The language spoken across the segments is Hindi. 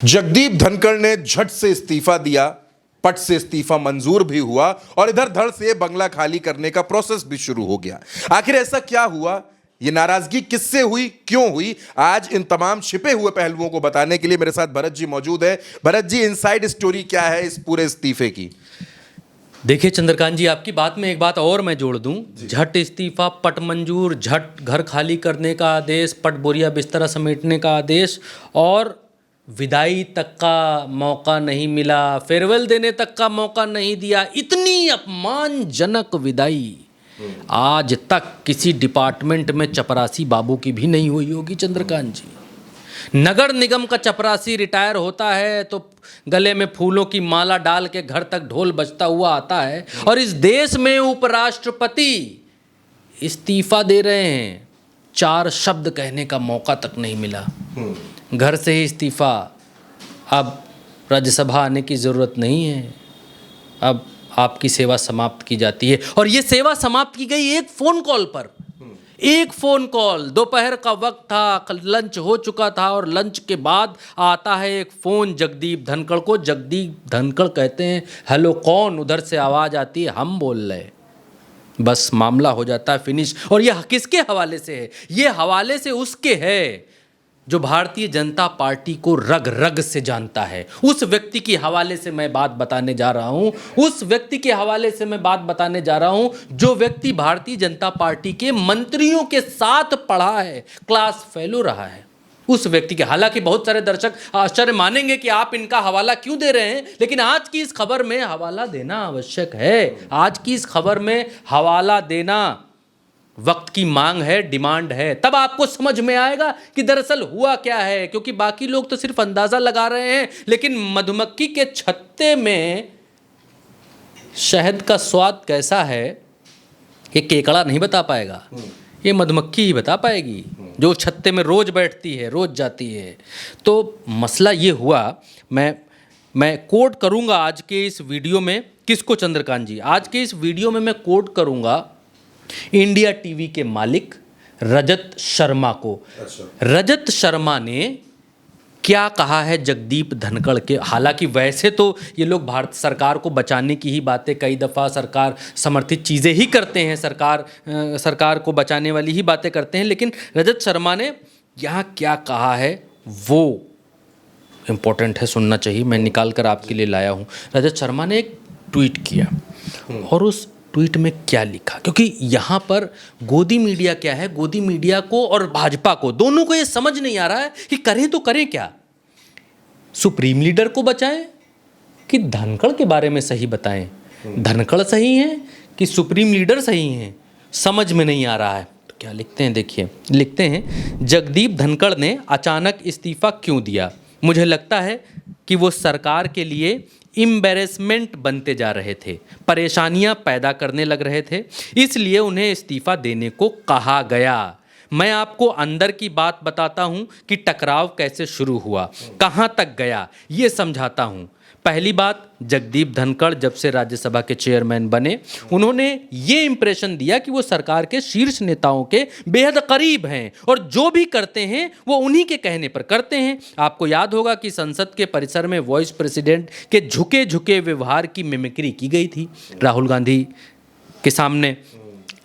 जगदीप धनखड़ ने झट से इस्तीफा दिया, पट से इस्तीफा मंजूर भी हुआ और इधर धड़ से बंगला खाली करने का प्रोसेस भी शुरू हो गया। आखिर ऐसा क्या हुआ, ये नाराजगी किससे हुई, क्यों हुई? आज इन तमाम छिपे हुए पहलुओं को बताने के लिए मेरे साथ भरत जी मौजूद है। भरत जी, इनसाइड स्टोरी क्या है इस पूरे इस्तीफे की? देखिए चंद्रकांत जी, आपकी बात में एक बात और मैं जोड़ दूं। झट इस्तीफा, पट मंजूर, झट घर खाली करने का आदेश, पट बोरिया बिस्तरा समेटने का आदेश और विदाई तक का मौका नहीं मिला, फेयरवेल देने तक का मौका नहीं दिया। इतनी अपमानजनक विदाई आज तक किसी डिपार्टमेंट में चपरासी बाबू की भी नहीं हुई होगी चंद्रकांत जी। नगर निगम का चपरासी रिटायर होता है तो गले में फूलों की माला डाल के घर तक ढोल बजता हुआ आता है, और इस देश में उपराष्ट्रपति इस्तीफा दे रहे हैं, 4 शब्द कहने का मौका तक नहीं मिला, घर से ही इस्तीफा। अब राज्यसभा आने की ज़रूरत नहीं है, अब आपकी सेवा समाप्त की जाती है। और ये सेवा समाप्त की गई एक फ़ोन कॉल पर। एक फ़ोन कॉल, दोपहर का वक्त था, लंच हो चुका था और लंच के बाद आता है एक फ़ोन जगदीप धनखड़ को। जगदीप धनखड़ कहते हैं, हेलो कौन? उधर से आवाज़ आती है, हम बोल रहे। बस मामला हो जाता है फिनिश। और यह किसके हवाले से है? ये हवाले से उसके है जो भारतीय जनता पार्टी को रग रग से जानता है। उस व्यक्ति के हवाले से मैं बात बताने जा रहा हूं। उस व्यक्ति के हवाले से मैं बात बताने जा रहा हूं जो व्यक्ति भारतीय जनता पार्टी के मंत्रियों के साथ पढ़ा है, क्लास फेलो रहा है। उस व्यक्ति के, हालांकि बहुत सारे दर्शक आश्चर्य मानेंगे कि आप इनका हवाला क्यों दे रहे हैं, लेकिन आज की इस खबर में हवाला देना आवश्यक है। आज की इस खबर में हवाला देना वक्त की मांग है, डिमांड है। तब आपको समझ में आएगा कि दरअसल हुआ क्या है, क्योंकि बाकी लोग तो सिर्फ अंदाजा लगा रहे हैं, लेकिन मधुमक्खी के छत्ते में शहद का स्वाद कैसा है ये केकड़ा नहीं बता पाएगा, ये मधुमक्खी ही बता पाएगी, जो छत्ते में रोज बैठती है, रोज जाती है। तो मसला ये हुआ, मैं कोट करूंगा आज के इस वीडियो में। किसको चंद्रकांत जी? आज के इस वीडियो में मैं कोट करूंगा इंडिया टीवी के मालिक रजत शर्मा को। रजत शर्मा ने क्या कहा है जगदीप धनखड़ के? हालांकि वैसे तो ये लोग भारत सरकार को बचाने की ही बातें, कई दफ़ा सरकार समर्थित चीज़ें ही करते हैं, सरकार को बचाने वाली ही बातें करते हैं, लेकिन रजत शर्मा ने यहाँ क्या कहा है वो इम्पोर्टेंट है, सुनना चाहिए। मैं निकाल कर आपके लिए लाया हूँ। रजत शर्मा ने एक ट्वीट किया और उस ट्वीट में क्या लिखा, क्योंकि यहाँ पर गोदी मीडिया क्या है, गोदी मीडिया को और भाजपा को, दोनों को ये समझ नहीं आ रहा है कि करें तो करें क्या। सुप्रीम लीडर को बचाएं कि धनखड़ के बारे में सही बताएं? धनखड़ सही हैं कि सुप्रीम लीडर सही हैं, समझ में नहीं आ रहा है। तो क्या लिखते हैं, देखिए। लिखते हैं, जगदीप धनखड़ ने अचानक इस्तीफा क्यों दिया? मुझे लगता है कि वो सरकार के लिए इम्बेरसमेंट बनते जा रहे थे, परेशानियां पैदा करने लग रहे थे, इसलिए उन्हें इस्तीफा देने को कहा गया। मैं आपको अंदर की बात बताता हूं कि टकराव कैसे शुरू हुआ, कहां तक गया, ये समझाता हूं। पहली बात, जगदीप धनखड़ जब से राज्यसभा के चेयरमैन बने, उन्होंने ये इंप्रेशन दिया कि वो सरकार के शीर्ष नेताओं के बेहद करीब हैं और जो भी करते हैं वो उन्हीं के कहने पर करते हैं। आपको याद होगा कि संसद के परिसर में वाइस प्रेसिडेंट के झुके झुके व्यवहार की मिमिक्री की गई थी राहुल गांधी के सामने,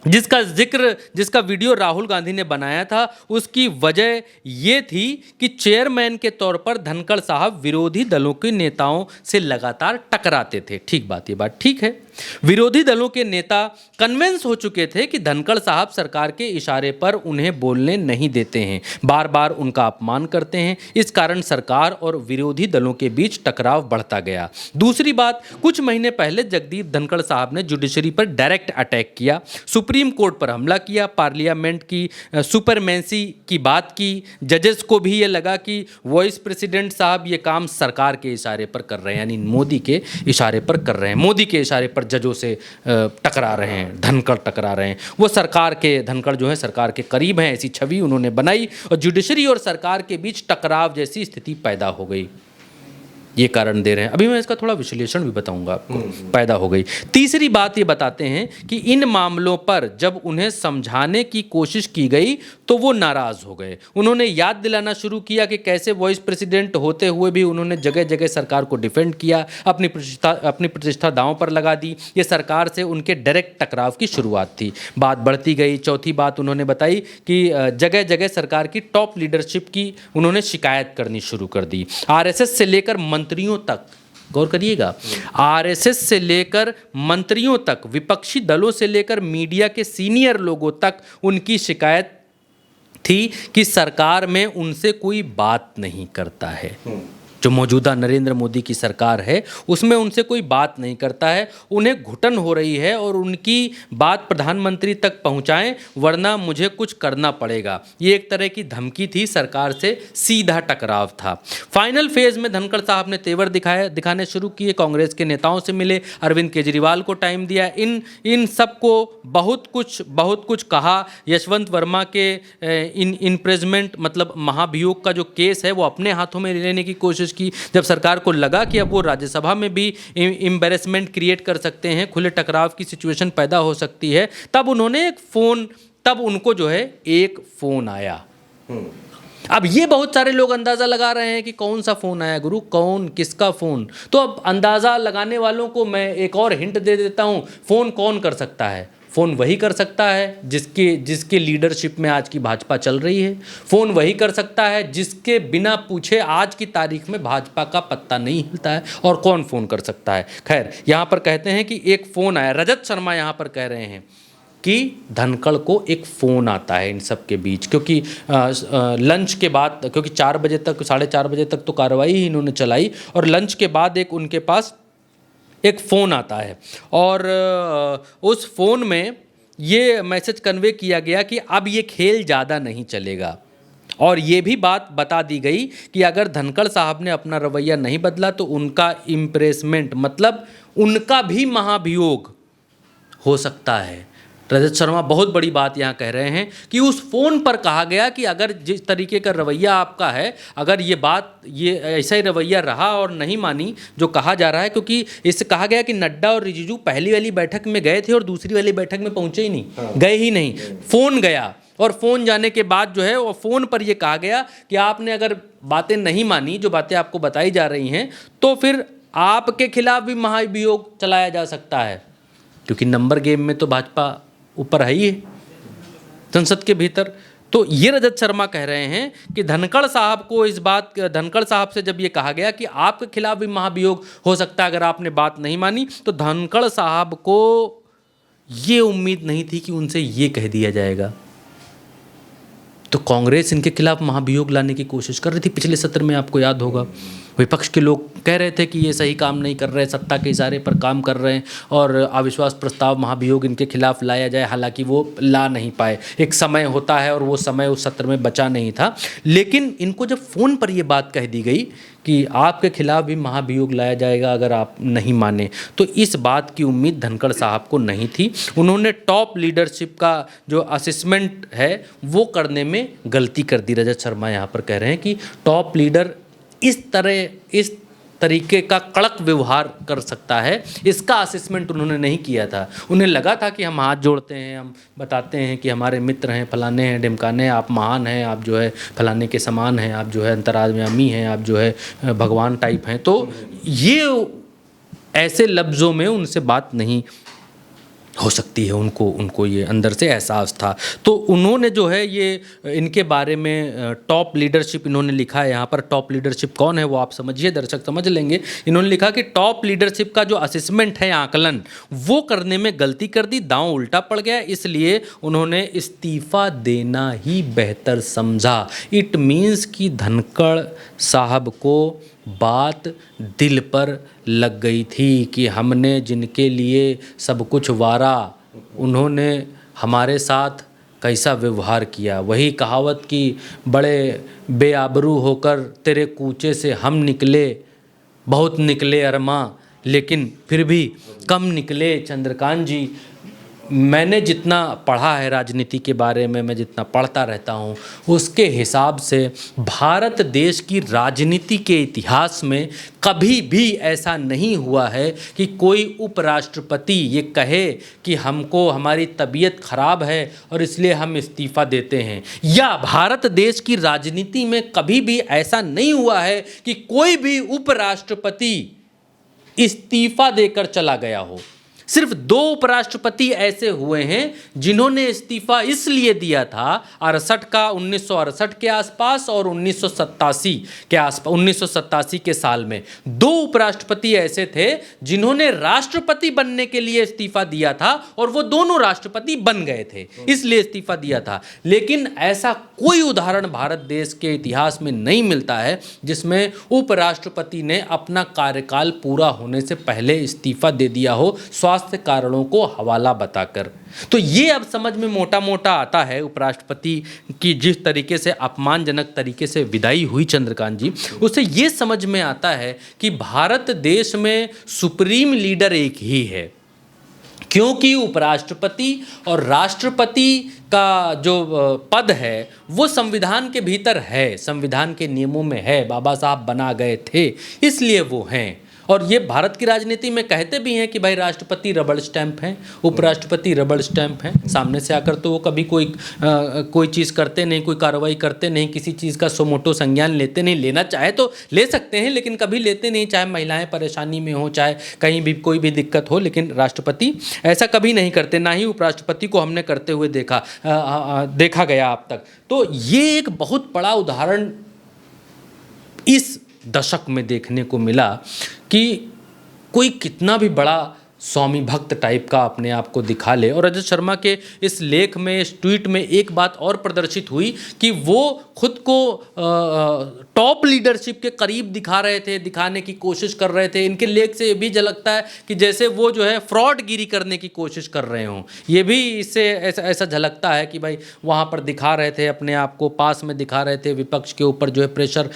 जिसका वीडियो राहुल गांधी ने बनाया था। उसकी वजह ये थी कि चेयरमैन के तौर पर धनखड़ साहब विरोधी दलों के नेताओं से लगातार टकराते थे। ठीक बात, ये बात ठीक है। विरोधी दलों के नेता कन्विंस हो चुके थे कि धनखड़ साहब सरकार के इशारे पर उन्हें बोलने नहीं देते हैं, बार बार उनका अपमान करते हैं। इस कारण सरकार और विरोधी दलों के बीच टकराव बढ़ता गया। दूसरी बात, कुछ महीने पहले जगदीप धनखड़ साहब ने जुडिशरी पर डायरेक्ट अटैक किया, सुप्रीम कोर्ट पर हमला किया, पार्लियामेंट की सुपरमेंसी की बात की। जजेस को भी ये लगा कि वाइस प्रेसिडेंट साहब ये काम सरकार के इशारे पर कर रहे हैं, यानी मोदी के इशारे पर कर रहे हैं, मोदी के इशारे पर जजों से टकरा रहे हैं, धनखड़ टकरा रहे हैं। वो सरकार के, धनखड़ जो है सरकार के करीब हैं, ऐसी छवि उन्होंने बनाई और जुडिशरी और सरकार के बीच टकराव जैसी स्थिति पैदा हो गई। ये कारण दे रहे हैं, अभी मैं इसका थोड़ा विश्लेषण भी बताऊंगा आपको, पैदा हो गई। तीसरी बात ये बताते हैं कि इन मामलों पर जब उन्हें समझाने की कोशिश की गई तो वो नाराज़ हो गए। उन्होंने याद दिलाना शुरू किया कि कैसे वाइस प्रेसिडेंट होते हुए भी उन्होंने जगह जगह सरकार को डिफेंड किया, अपनी प्रतिष्ठा दांव पर लगा दी। ये सरकार से उनके डायरेक्ट टकराव की शुरुआत थी। बात बढ़ती गई। चौथी बात उन्होंने बताई कि जगह जगह सरकार की टॉप लीडरशिप की उन्होंने शिकायत करनी शुरू कर दी। आरएसएस से लेकर मंत्रियों तक, गौर करिएगा, आरएसएस से लेकर मंत्रियों तक, विपक्षी दलों से लेकर मीडिया के सीनियर लोगों तक उनकी शिकायत थी कि सरकार में उनसे कोई बात नहीं करता है। जो मौजूदा नरेंद्र मोदी की सरकार है उसमें उनसे कोई बात नहीं करता है, उन्हें घुटन हो रही है और उनकी बात प्रधानमंत्री तक पहुंचाएं वरना मुझे कुछ करना पड़ेगा। ये एक तरह की धमकी थी, सरकार से सीधा टकराव था। फाइनल फेज में धनखड़ साहब ने तेवर दिखाने शुरू किए, कांग्रेस के नेताओं से मिले, अरविंद केजरीवाल को टाइम दिया, इन सबको बहुत कुछ कहा। यशवंत वर्मा के इम्प्रिजमेंट मतलब महाभियोग का जो केस है वो अपने हाथों में लेने की कोशिश की। जब सरकार को लगा कि अब वो राज्यसभा में भी एम्बैरेसमेंट क्रिएट कर सकते हैं, खुले टकराव की सिचुएशन पैदा हो सकती है, तब उनको जो है एक फोन आया। अब ये बहुत सारे लोग अंदाज़ा लगा रहे हैं कि कौन सा फ़ोन आया गुरु, कौन, किसका फ़ोन। तो अब अंदाज़ा लगाने वालों को मैं एक और हिंट दे देता हूँ। फ़ोन कौन कर सकता है? फ़ोन वही कर सकता है जिसके लीडरशिप में आज की भाजपा चल रही है। फ़ोन वही कर सकता है जिसके बिना पूछे आज की तारीख में भाजपा का पत्ता नहीं हिलता है। और कौन फ़ोन कर सकता है? खैर, यहाँ पर कहते हैं कि एक फ़ोन आया। रजत शर्मा यहाँ पर कह रहे हैं कि धनखड़ को एक फ़ोन आता है इन सब के बीच, क्योंकि लंच के बाद, क्योंकि 4 बजे तक, 4:30 बजे तक तो कार्रवाई ही इन्होंने चलाई, और लंच के बाद एक उनके पास एक फ़ोन आता है और उस फ़ोन में ये मैसेज कन्वे किया गया कि अब ये खेल ज़्यादा नहीं चलेगा। और ये भी बात बता दी गई कि अगर धनखड़ साहब ने अपना रवैया नहीं बदला तो उनका इम्प्रेसमेंट मतलब उनका भी महाभियोग हो सकता है। रजत शर्मा बहुत बड़ी बात यहाँ कह रहे हैं कि उस फ़ोन पर कहा गया कि अगर जिस तरीके का रवैया आपका है, अगर ये ऐसा ही रवैया रहा और नहीं मानी जो कहा जा रहा है, क्योंकि इससे कहा गया कि नड्डा और रिजिजू पहली वाली बैठक में गए थे और दूसरी वाली बैठक में पहुँचे ही नहीं, गए ही नहीं, फ़ोन गया। और फ़ोन जाने के बाद जो है वो फ़ोन पर यह कहा गया कि आपने अगर बातें नहीं मानी, जो बातें आपको बताई जा रही हैं, तो फिर आपके खिलाफ भी महाभियोग चलाया जा सकता है, क्योंकि नंबर गेम में तो भाजपा ऊपर है ही है संसद के भीतर। तो ये रजत शर्मा कह रहे हैं कि धनखड़ साहब से जब ये कहा गया कि आपके खिलाफ भी महाभियोग हो सकता है अगर आपने बात नहीं मानी, तो धनखड़ साहब को ये उम्मीद नहीं थी कि उनसे ये कह दिया जाएगा। तो कांग्रेस इनके खिलाफ महाभियोग लाने की कोशिश कर रही थी। पिछले सत्र में आपको याद होगा विपक्ष के लोग कह रहे थे कि ये सही काम नहीं कर रहे, सत्ता के इशारे पर काम कर रहे हैं और अविश्वास प्रस्ताव महाभियोग इनके खिलाफ लाया जाए। हालांकि वो ला नहीं पाए, एक समय होता है और वो समय उस सत्र में बचा नहीं था। लेकिन इनको जब फ़ोन पर ये बात कह दी गई कि आपके खिलाफ भी महाभियोग लाया जाएगा अगर आप नहीं माने, तो इस बात की उम्मीद धनखड़ साहब को नहीं थी। उन्होंने टॉप लीडरशिप का जो असेसमेंट है वो करने में गलती कर दी। रजत शर्मा यहाँ पर कह रहे हैं कि टॉप लीडर इस तरीके का कड़क व्यवहार कर सकता है, इसका असेसमेंट उन्होंने नहीं किया था। उन्हें लगा था कि हम हाथ जोड़ते हैं, हम बताते हैं कि हमारे मित्र हैं, फलाने हैं, ढिमकाने, आप महान हैं, आप जो है फलाने के समान हैं, आप जो है अंतर्यामी हैं, आप जो है भगवान टाइप हैं। तो ये ऐसे लफ्ज़ों में उनसे बात नहीं हो सकती है, उनको ये अंदर से एहसास था। तो उन्होंने जो है ये इनके बारे में टॉप लीडरशिप इन्होंने लिखा है यहाँ पर। टॉप लीडरशिप कौन है वो आप समझिए, दर्शक समझ लेंगे। इन्होंने लिखा कि टॉप लीडरशिप का जो असेसमेंट है, आकलन, वो करने में गलती कर दी, दांव उल्टा पड़ गया, इसलिए उन्होंने इस्तीफ़ा देना ही बेहतर समझा। इट मीन्स कि धनखड़ साहब को बात दिल पर लग गई थी कि हमने जिनके लिए सब कुछ वारा, उन्होंने हमारे साथ कैसा व्यवहार किया। वही कहावत कि बड़े बेआबरू होकर तेरे कूचे से हम निकले, बहुत निकले अरमा, लेकिन फिर भी कम निकले चंद्रकांत जी। मैंने जितना पढ़ा है राजनीति के बारे में, मैं जितना पढ़ता रहता हूँ, उसके हिसाब से भारत देश की राजनीति के इतिहास में कभी भी ऐसा नहीं हुआ है कि कोई उपराष्ट्रपति ये कहे कि हमको हमारी तबीयत खराब है और इसलिए हम इस्तीफ़ा देते हैं, या भारत देश की राजनीति में कभी भी ऐसा नहीं हुआ है कि कोई भी उपराष्ट्रपति इस्तीफ़ा देकर चला गया हो। सिर्फ 2 उपराष्ट्रपति ऐसे हुए हैं जिन्होंने इस्तीफा इसलिए दिया था, 68 का 1968 के आसपास और 1987 के आसपास, 1987 के साल में 2 उपराष्ट्रपति ऐसे थे जिन्होंने राष्ट्रपति बनने के लिए इस्तीफा दिया था और वो दोनों राष्ट्रपति बन गए थे, इसलिए इस्तीफा दिया था। लेकिन ऐसा कोई उदाहरण भारत देश के इतिहास में नहीं मिलता है जिसमें उपराष्ट्रपति ने अपना कार्यकाल पूरा होने से पहले इस्तीफा दे दिया हो स्वास्थ्य कारणों को हवाला बताकर। तो ये अब समझ में मोटा मोटा आता है उपराष्ट्रपति की जिस तरीके से अपमानजनक तरीके से विदाई हुई चंद्रकांत जी, उससे ये समझ में आता है कि भारत देश में सुप्रीम लीडर एक ही है, क्योंकि उपराष्ट्रपति और राष्ट्रपति का जो पद है वो संविधान के भीतर है, संविधान के नियमों में है, बाबा साहब बना गए थे इसलिए वो हैं। और ये भारत की राजनीति में कहते भी हैं कि भाई राष्ट्रपति रबड़ स्टैंप हैं, उपराष्ट्रपति रबड़ स्टैंप हैं, सामने से आकर तो वो कभी कोई चीज़ करते नहीं, कोई कार्रवाई करते नहीं, किसी चीज़ का सोमोटो संज्ञान लेते नहीं, लेना चाहे तो ले सकते हैं लेकिन कभी लेते नहीं, चाहे महिलाएं परेशानी में हो, चाहे कहीं भी कोई भी दिक्कत हो, लेकिन राष्ट्रपति ऐसा कभी नहीं करते, ना ही उपराष्ट्रपति को हमने करते हुए देखा गया अब तक। तो ये एक बहुत बड़ा उदाहरण इस दशक में देखने को मिला कि कोई कितना भी बड़ा स्वामी भक्त टाइप का अपने आप को दिखा ले। और रजत शर्मा के इस लेख में, इस ट्वीट में एक बात और प्रदर्शित हुई कि वो खुद को टॉप लीडरशिप के करीब दिखा रहे थे, दिखाने की कोशिश कर रहे थे। इनके लेख से ये भी झलकता है कि जैसे वो जो है फ्रॉडगिरी करने की कोशिश कर रहे हों, ये भी इससे ऐसा झलकता है कि भाई वहाँ पर दिखा रहे थे अपने आप को, पास में दिखा रहे थे, विपक्ष के ऊपर जो है प्रेशर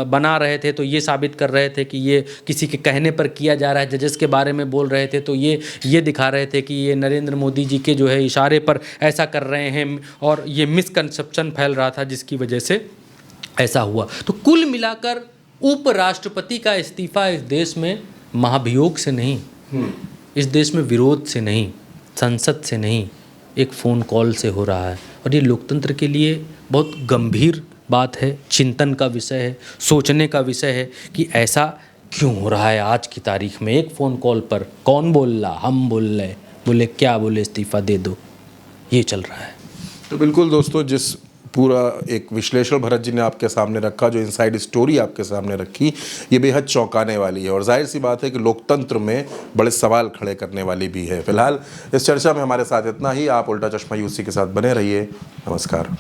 बना रहे थे, तो ये साबित कर रहे थे कि ये किसी के कहने पर किया जा रहा है। जजेस के बारे में बोल रहे थे तो ये दिखा रहे थे कि ये नरेंद्र मोदी जी के जो है इशारे पर ऐसा कर रहे हैं, और ये मिसकंसेप्शन फैल रहा था जिसकी वजह से ऐसा हुआ। तो कुल मिलाकर उपराष्ट्रपति का इस्तीफा इस देश में महाभियोग से नहीं, इस देश में विरोध से नहीं, संसद से नहीं, एक फ़ोन कॉल से हो रहा है। और ये लोकतंत्र के लिए बहुत गंभीर बात है, चिंतन का विषय है, सोचने का विषय है कि ऐसा क्यों हो रहा है। आज की तारीख में एक फ़ोन कॉल पर कौन बोल रहा, हम बोल रहे, बोले क्या बोले, इस्तीफ़ा दे दो, ये चल रहा है। तो बिल्कुल दोस्तों, जिस पूरा एक विश्लेषण भरत जी ने आपके सामने रखा, जो इनसाइड स्टोरी आपके सामने रखी, ये बेहद चौंकाने वाली है और जाहिर सी बात है कि लोकतंत्र में बड़े सवाल खड़े करने वाली भी है। फिलहाल इस चर्चा में हमारे साथ इतना ही। आप उल्टा चश्मा यूसी के साथ बने रहिए। नमस्कार।